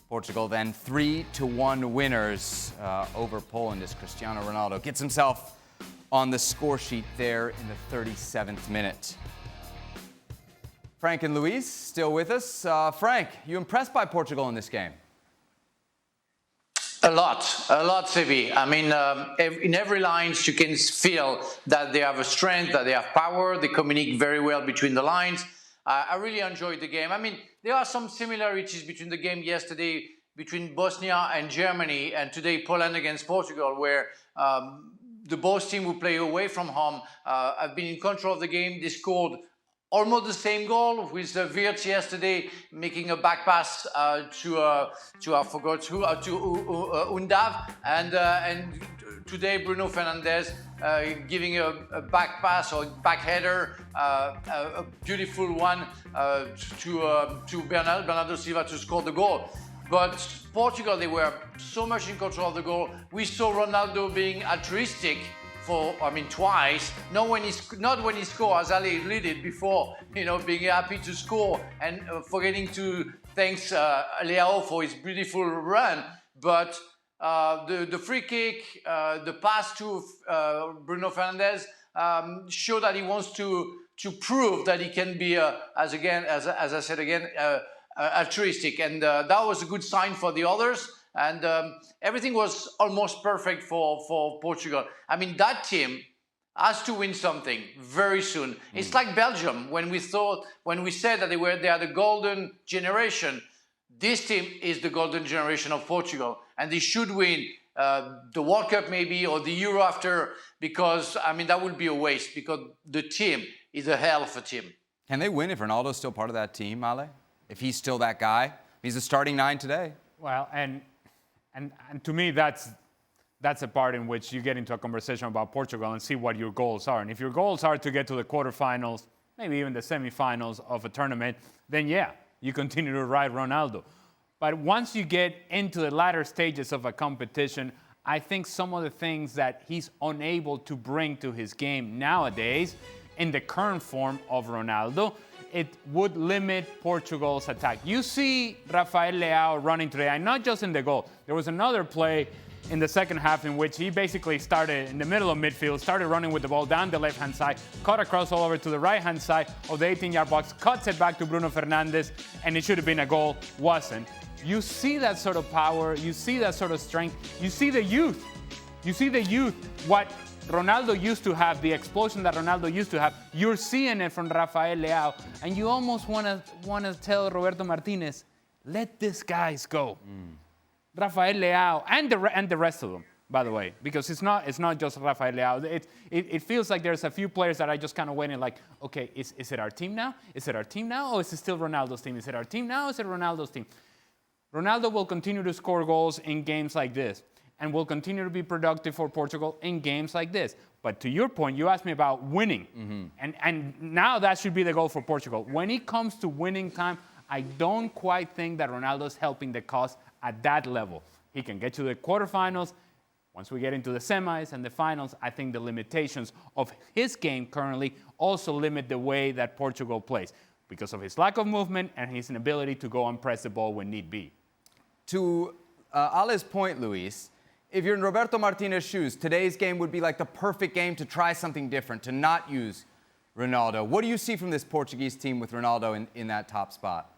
Portugal then 3-1 winners over Poland as Cristiano Ronaldo gets himself on the score sheet there in the 37th minute. Frank and Luis still with us. Frank, you impressed by Portugal in this game? A lot, Sebi. I mean, in every lines you can feel that they have a strength, that they have power. They communicate very well between the lines. I really enjoyed the game. I mean, there are some similarities between the game yesterday between Bosnia and Germany and today Poland against Portugal, where the both teams who play away from home have been in control of the game. They scored almost the same goal with Wirtz yesterday making a back pass to I forgot who to Undav and today Bruno Fernandes giving a back pass or back header, a beautiful one to Bernardo Silva to score the goal. But Portugal, they were so much in control of the goal. We saw Ronaldo being altruistic twice. Not when he scored, as Ali alluded before, being happy to score and forgetting to thank Leao for his beautiful run. But the free kick, the pass to Bruno Fernandes show that he wants to prove that he can be, as I said again, altruistic. And that was a good sign for the others. And everything was almost perfect for Portugal. I mean, that team has to win something very soon. It's like Belgium when we said that they are the golden generation. This team is the golden generation of Portugal, and they should win the World Cup maybe or the Euro after, because that would be a waste because the team is a hell of a team. Can they win if Ronaldo's still part of that team, Ale? If he's still that guy? He's the starting 9 today. Well, and to me, that's a part in which you get into a conversation about Portugal and see what your goals are. And if your goals are to get to the quarterfinals, maybe even the semifinals of a tournament, then yeah, you continue to ride Ronaldo. But once you get into the latter stages of a competition, I think some of the things that he's unable to bring to his game nowadays in the current form of Ronaldo, it would limit Portugal's attack. You see Rafael Leao running today, and not just in the goal. There was another play in the second half in which he basically started in the middle of midfield, started running with the ball down the left-hand side, cut across all over to the right-hand side of the 18-yard box, cuts it back to Bruno Fernandes, and it should have been a goal, wasn't. You see that sort of power, you see that sort of strength, you see the youth. What Ronaldo used to have, the explosion that Ronaldo used to have, you're seeing it from Rafael Leao, and you almost want to tell Roberto Martinez, let these guys go. Rafael Leao and the rest of them, by the way, because it's not just Rafael Leao. It feels like there's a few players that are just kind of waiting, like, okay, is it our team now? Is it our team now, or is it still Ronaldo's team? Is it our team now, or is it Ronaldo's team? Ronaldo will continue to score goals in games like this, and will continue to be productive for Portugal in games like this. But to your point, you asked me about winning. And now that should be the goal for Portugal. When it comes to winning time, I don't quite think that Ronaldo's helping the cause at that level. He can get to the quarterfinals. Once we get into the semis and the finals, I think the limitations of his game currently also limit the way that Portugal plays because of his lack of movement and his inability to go and press the ball when need be. To Ale's point, Luis, if you're in Roberto Martinez's shoes, today's game would be like the perfect game to try something different, to not use Ronaldo. What do you see from this Portuguese team with Ronaldo in that top spot?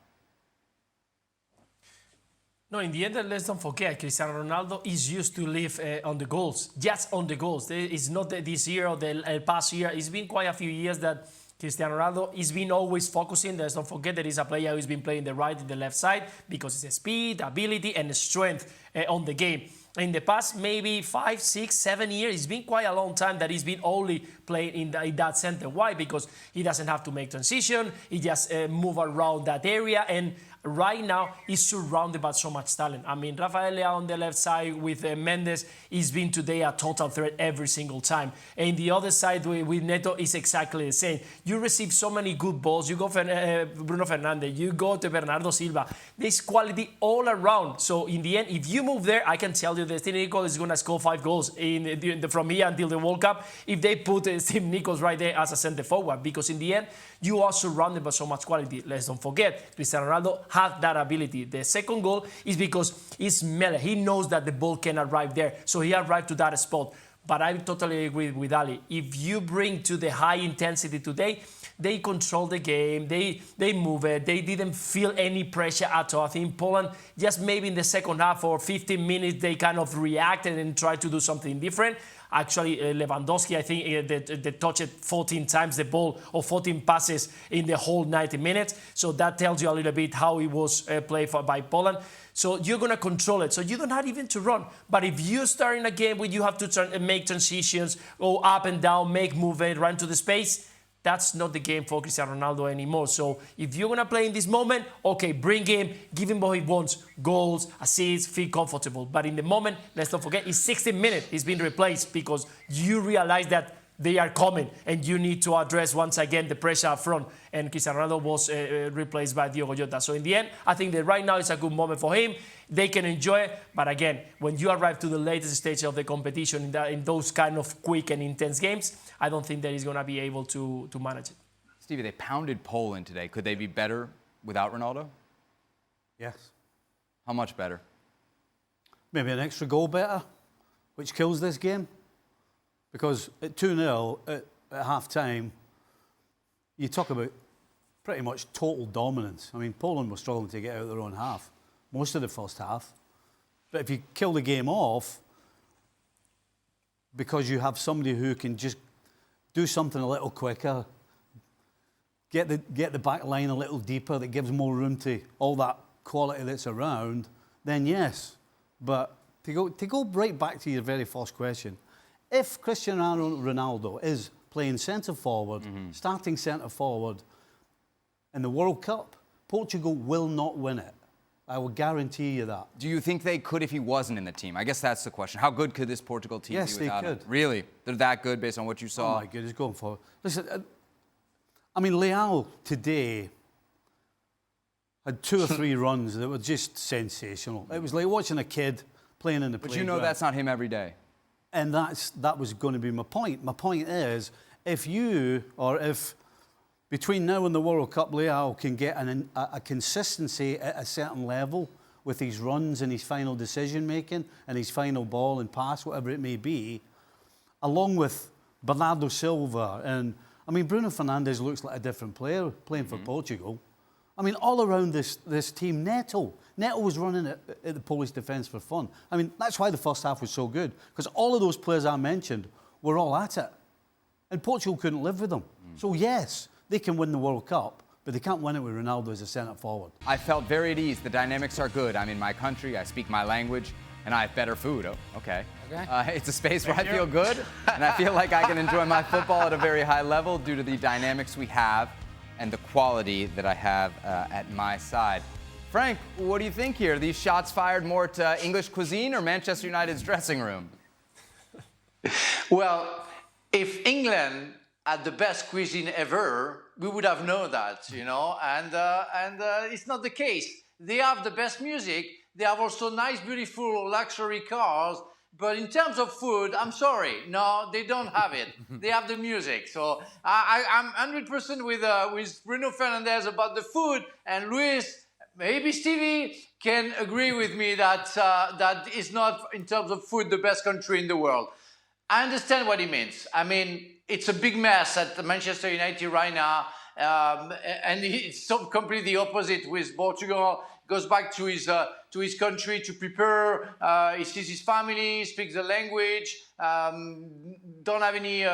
No, in the end, let's not forget, Cristiano Ronaldo is used to live on the goals, just on the goals. It's not this year or the past year. It's been quite a few years that Cristiano Ronaldo has been always focusing. Let's not forget that he's a player who's been playing the right and the left side because it's the speed, ability, and the strength on the game. In the past, maybe 5, 6, 7 years, it's been quite a long time that he's been only playing in that center. Why? Because he doesn't have to make transition. He just move around that area. And right now, he's surrounded by so much talent. I mean, Rafael Leao on the left side with Mendes, he's been today a total threat every single time. And the other side with Neto is exactly the same. You receive so many good balls. You go Bruno Fernandes, you go to Bernardo Silva. There's quality all around. So in the end, if you move there, I can tell you that Steve Nichols is going to score 5 goals from here until the World Cup if they put Steve Nichols right there as a center forward. Because in the end, you are surrounded by so much quality. Let's don't forget, Cristiano Ronaldo have that ability. The second goal is because he's melee. He knows that the ball can arrive there, so he arrived to that spot. But I totally agree with Ali. If you bring to the high intensity today, they control the game, they move it, they didn't feel any pressure at all. I think Poland, just maybe in the second half or 15 minutes, they kind of reacted and tried to do something different. Actually, Lewandowski, I think they touched it 14 times the ball, or 14 passes in the whole 90 minutes. So that tells you a little bit how it was played by Poland. So you're going to control it. So you don't have even to run. But if you start in a game where you have to make transitions, go up and down, make movement, run to the space, that's not the game for Cristiano Ronaldo anymore. So if you're going to play in this moment, okay, bring him, give him what he wants, goals, assists, feel comfortable. But in the moment, let's not forget, it's 16 minutes. He's been replaced because you realize that they are coming and you need to address once again the pressure up front. And Cristiano Ronaldo was replaced by Diogo Jota. So in the end, I think that right now it's a good moment for him. They can enjoy it. But again, when you arrive to the latest stage of the competition in those kind of quick and intense games, I don't think that he's going to be able to manage it. Stevie, they pounded Poland today. Could they be better without Ronaldo? Yes. How much better? Maybe an extra goal better, which kills this game. Because at 2-0 at half-time, you talk about pretty much total dominance. I mean, Poland were struggling to get out of their own half most of the first half. But if you kill the game off, because you have somebody who can just do something a little quicker, get the back line a little deeper, that gives more room to all that quality that's around, then yes. But to go right back to your very first question, if Cristiano Ronaldo is playing centre-forward, starting centre-forward in the World Cup, Portugal will not win it. I will guarantee you that. Do you think they could if he wasn't in the team? I guess that's the question. How good could this Portugal team Yes, be without they him? could. Really? They're that good based on what you saw? Oh my goodness, going forward. Listen, I mean, Leao today had 2 or 3 runs that were just sensational. It was like watching a kid playing in the But playground. you know that's not him every day. And that was going to be my point. My point is, if between now and the World Cup, Leao can get a consistency at a certain level with his runs and his final decision-making and his final ball and pass, whatever it may be, along with Bernardo Silva. And, I mean, Bruno Fernandes looks like a different player playing for Portugal. I mean, all around this team, Neto was running at the Polish defence for fun. I mean, that's why the first half was so good, because all of those players I mentioned were all at it. And Portugal couldn't live with them. So, yes, they can win the World Cup, but they can't win it with Ronaldo as a centre-forward. I felt very at ease. The dynamics are good. I'm in my country. I speak my language. And I have better food. Oh, okay. It's a space where I feel good. And I feel like I can enjoy my football at a very high level due to the dynamics we have and the quality that I have at my side. Frank, what do you think here? Are these shots fired more to English cuisine or Manchester United's dressing room? Well, if England had the best cuisine ever, we would have known that, you know, and it's not the case. They have the best music. They have also nice, beautiful luxury cars. But in terms of food, I'm sorry, no, they don't have it. They have the music. So I'm 100% with Bruno Fernandes about the food, and Luis, maybe Stevie can agree with me that that is not, in terms of food, the best country in the world. I understand what he means. I mean, it's a big mess at Manchester United right now, and it's so completely opposite with Portugal. Goes back to his country to prepare. He sees his family, speaks the language. Don't have any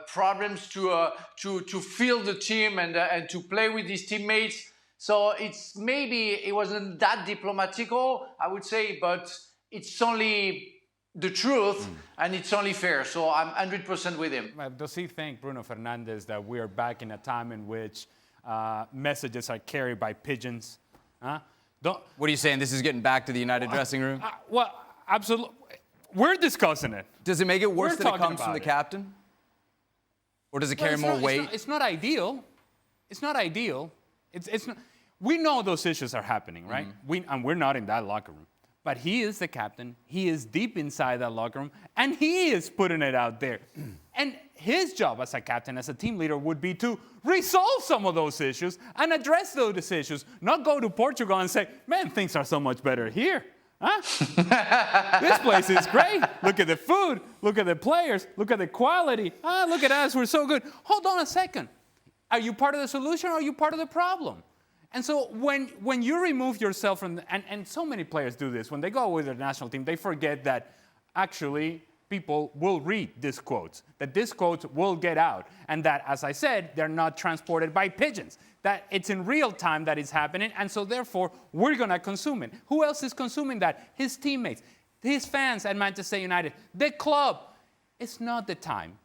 problems to feel the team and to play with his teammates. So it's maybe it wasn't that diplomatical, I would say, but it's only the truth and it's only fair. So I'm 100% with him. Does he think, Bruno Fernandes, that we are back in a time in which messages are carried by pigeons? Huh? What are you saying? This is getting back to the United dressing room? Well, absolutely. We're discussing it. Does it make it worse that it comes from the it. captain? Or does it carry more weight? It's not ideal. It's not ideal. It's not. We know those issues are happening, right? And we're not in that locker room. But he is the captain. He is deep inside that locker room, and he is putting it out there. And his job as a captain, as a team leader, would be to resolve some of those issues and address those issues, not go to Portugal and say, man, things are so much better here. Huh? This place is great. Look at the food. Look at the players. Look at the quality. Look at us. We're so good. Hold on a second. Are you part of the solution or are you part of the problem? And so when you remove yourself from, and so many players do this, when they go with their national team, they forget that actually people will read these quotes, that these quotes will get out, and that, as I said, they're not transported by pigeons, that it's in real time that it's happening, and so therefore we're going to consume it. Who else is consuming that? His teammates, his fans at Manchester United, the club. It's not the time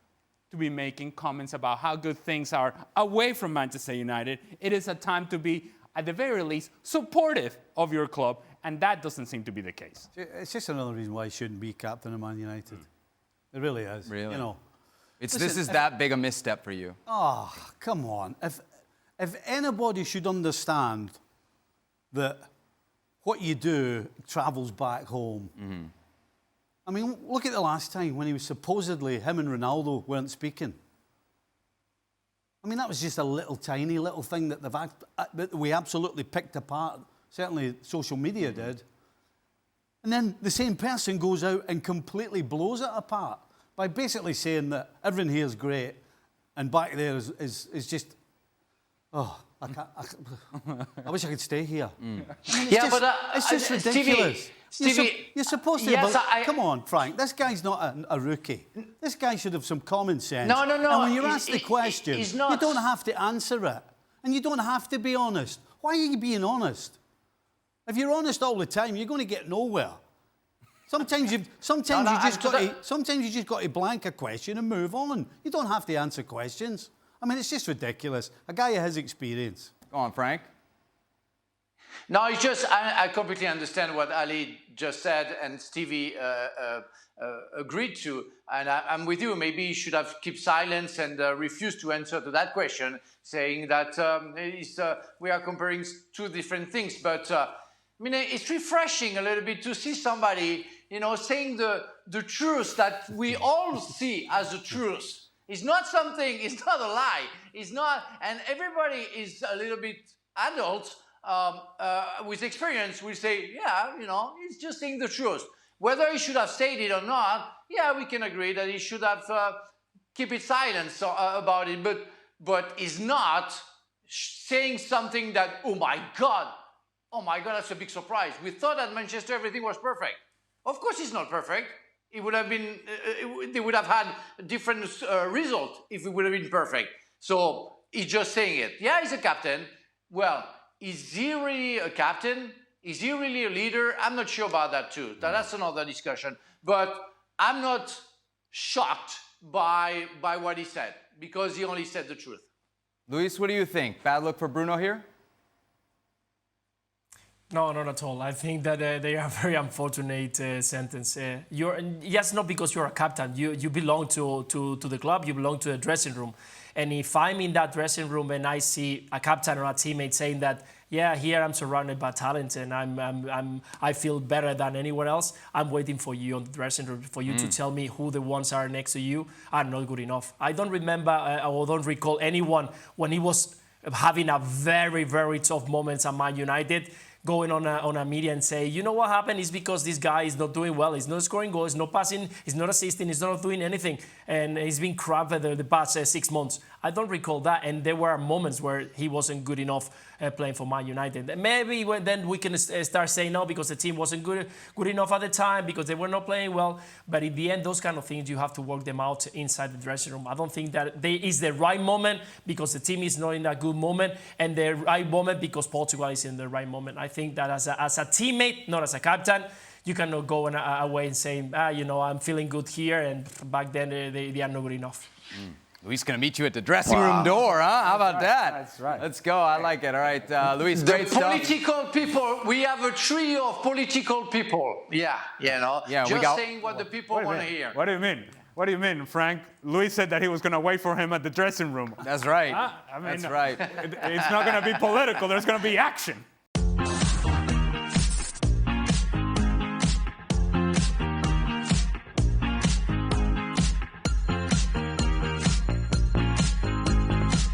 to be making comments about how good things are away from Manchester United. It is a time to be, at the very least, supportive of your club, and that doesn't seem to be the case. It's just another reason why he shouldn't be captain of Man United. It really is. Really? You know. This is that big a misstep for you. Oh, come on. If anybody should understand that what you do travels back home. Mm-hmm. I mean, look at the last time when he was supposedly, him and Ronaldo weren't speaking. I mean, that was just a tiny little thing that we absolutely picked apart. Certainly social media did. And then the same person goes out and completely blows it apart by basically saying that everything here is great and back there is just, I wish I could stay here. I mean, it's just ridiculous. Stevie, you're supposed to. Yes, come on, Frank. This guy's not a rookie. This guy should have some common sense. No. And when you're asked the question, you don't have to answer it, and you don't have to be honest. Why are you being honest? If you're honest all the time, you're going to get nowhere. Sometimes you just got to blank a question and move on. You don't have to answer questions. I mean, it's just ridiculous. A guy of his experience. Go on, Frank. No, it's just, I completely understand what Ali just said and Stevie agreed to. And I'm with you. Maybe he should have kept silence and refused to answer to that question, saying that we are comparing two different things. But I mean, it's refreshing a little bit to see somebody, saying the truth that we all see as the truth. It's not something, it's not a lie. It's not, and everybody is a little bit adult with experience will say, yeah, he's just saying the truth. Whether he should have said it or not, yeah, we can agree that he should have kept it silent about it, but he's not saying something that, oh my God, that's a big surprise. We thought at Manchester everything was perfect. Of course it's not perfect. It would have been, they would have had a different result if it would have been perfect. So he's just saying it. Yeah, he's a captain. Well, is he really a captain? Is he really a leader? I'm not sure about that too. That's another discussion. But I'm not shocked by what he said because he only said the truth. Luis, what do you think? Bad look for Bruno here? No, not at all. I think that they are very unfortunate sentence. Yes, not because you're a captain. You belong to the club. You belong to the dressing room. And if I'm in that dressing room and I see a captain or a teammate saying that, yeah, here I'm surrounded by talent and I feel better than anyone else, I'm waiting for you on the dressing room for you to tell me who the ones are next to you are not good enough. I don't remember or don't recall anyone when he was having a very, very tough moments at Man United going on a media and say, you know what happened is because this guy is not doing well. He's not scoring goals, he's not passing, he's not assisting, he's not doing anything. And he's been crap for the past 6 months. I don't recall that. And there were moments where he wasn't good enough playing for Man United. Maybe then we can start saying no because the team wasn't good enough at the time because they were not playing well. But in the end, those kind of things, you have to work them out inside the dressing room. I don't think that is the right moment because the team is not in a good moment and the right moment because Portugal is in the right moment. I think that as a teammate, not as a captain, you cannot go away and say, I'm feeling good here, and back then they are not good enough. Luis going to meet you at the dressing room door, huh? How about that? That's right. Let's go. I like it. All right, Luis, great stuff. Political people, we have a trio of political people. Yeah, just saying what the people want to hear. What do you mean? What do you mean, Frank? Luis said that he was going to wait for him at the dressing room. That's right. I mean, that's right. It's not going to be political. There's going to be action.